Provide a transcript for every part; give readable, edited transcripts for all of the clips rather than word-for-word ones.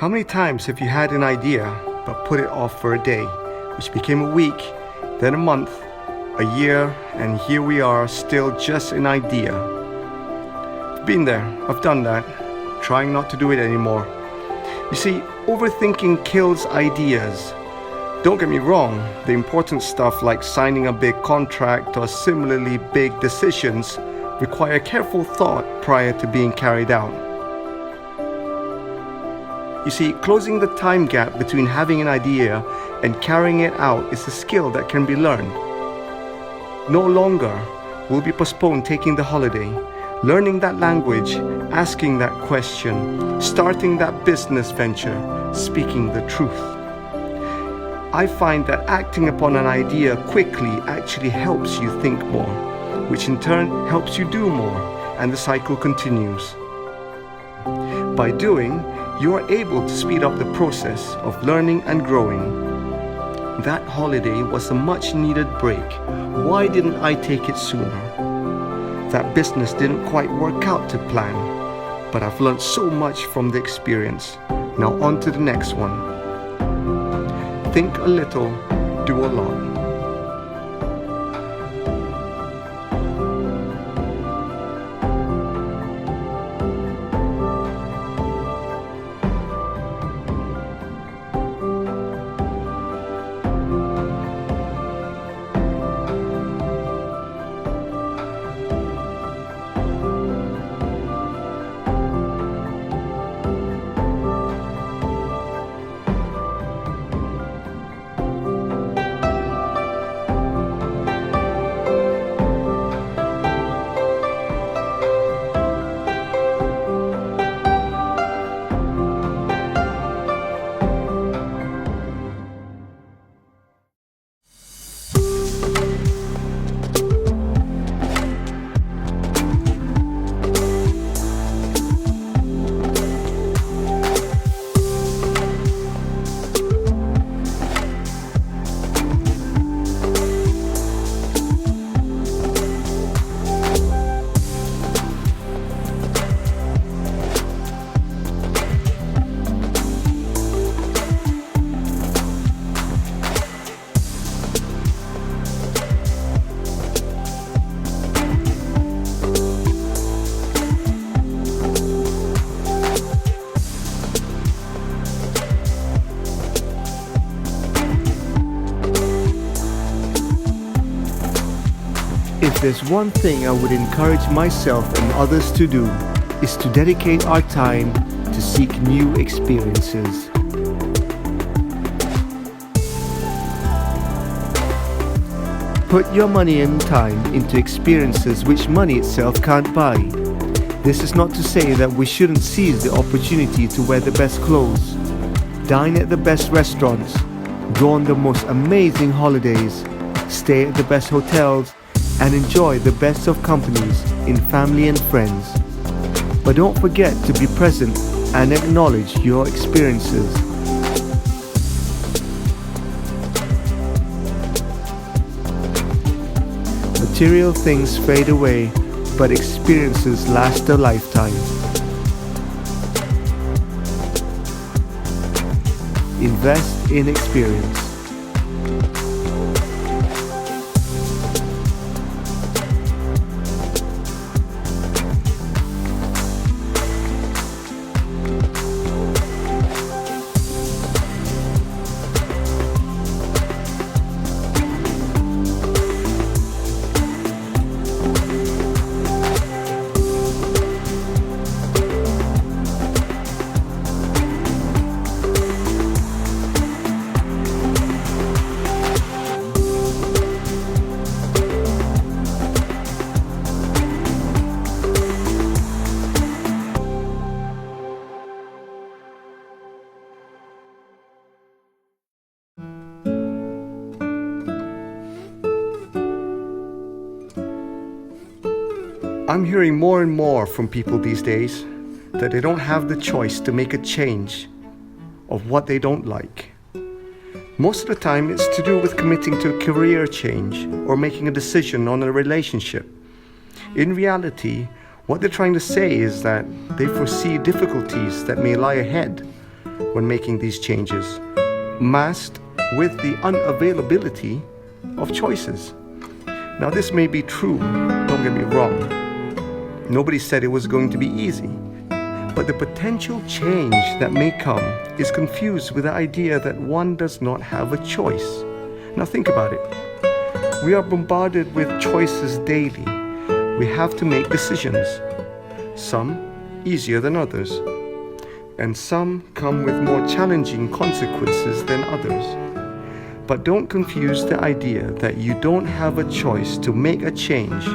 How many times have you had an idea but put it off for a day, which became a week, then a month, a year, and here we are, still just an idea? I've been there, I've done that, trying not to do it anymore. You see, overthinking kills ideas. Don't get me wrong, the important stuff like signing a big contract or similarly big decisions require careful thought prior to being carried out. You see, closing the time gap between having an idea and carrying it out is a skill that can be learned. No longer will be postponed taking the holiday, learning that language, asking that question, starting that business venture, speaking the truth. I find that acting upon an idea quickly actually helps you think more, which in turn helps you do more, and the cycle continues. By doing, you are able to speed up the process of learning and growing. That holiday was a much needed break. Why didn't I take it sooner? That business didn't quite work out to plan, but I've learned so much from the experience. Now on to the next one. Think a little, do a lot. If there's one thing I would encourage myself and others to do, is to dedicate our time to seek new experiences. Put your money and time into experiences which money itself can't buy. This is not to say that we shouldn't seize the opportunity to wear the best clothes, dine at the best restaurants, go on the most amazing holidays, stay at the best hotels, and enjoy the best of companies in family and friends. But don't forget to be present and acknowledge your experiences. Material things fade away, but experiences last a lifetime. Invest in experience. I'm hearing more and more from people these days that they don't have the choice to make a change of what they don't like. Most of the time it's to do with committing to a career change or making a decision on a relationship. In reality, what they're trying to say is that they foresee difficulties that may lie ahead, when making these changes, masked with the unavailability of choices. Now, this may be true, don't get me wrong. Nobody said it was going to be easy. But the potential change that may come is confused with the idea that one does not have a choice. Now think about it. We are bombarded with choices daily. We have to make decisions. Some easier than others. And some come with more challenging consequences than others. But don't confuse the idea that you don't have a choice to make a change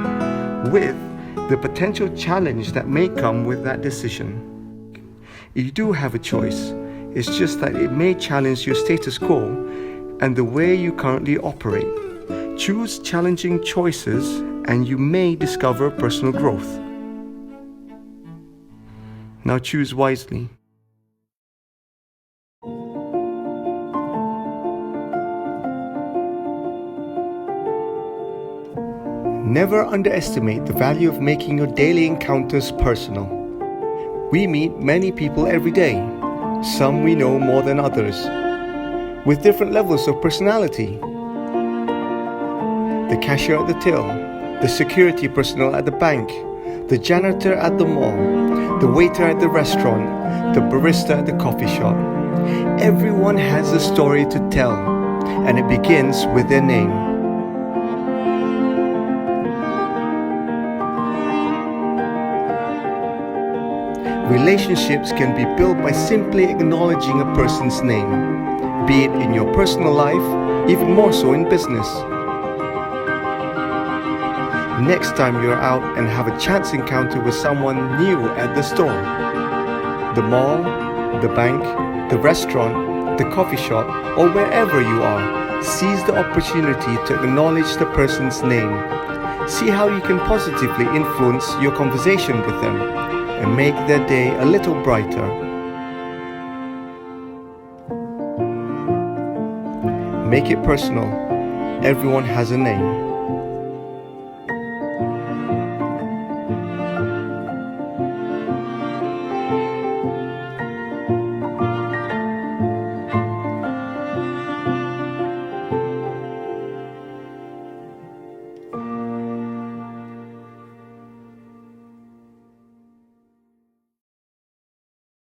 with the potential challenge that may come with that decision. You do have a choice. It's just that it may challenge your status quo and the way you currently operate. Choose challenging choices and you may discover personal growth. Now choose wisely. Never underestimate the value of making your daily encounters personal. We meet many people every day. Some we know more than others, with different levels of personality. The cashier at the till, the security personnel at the bank, the janitor at the mall, the waiter at the restaurant, the barista at the coffee shop. Everyone has a story to tell, and it begins with their name. Relationships can be built by simply acknowledging a person's name, be it in your personal life, even more so in business. Next time you're out and have a chance encounter with someone new at the store, the mall, the bank, the restaurant, the coffee shop, or wherever you are, seize the opportunity to acknowledge the person's name. See how you can positively influence your conversation with them and make their day a little brighter. Make it personal. Everyone has a name.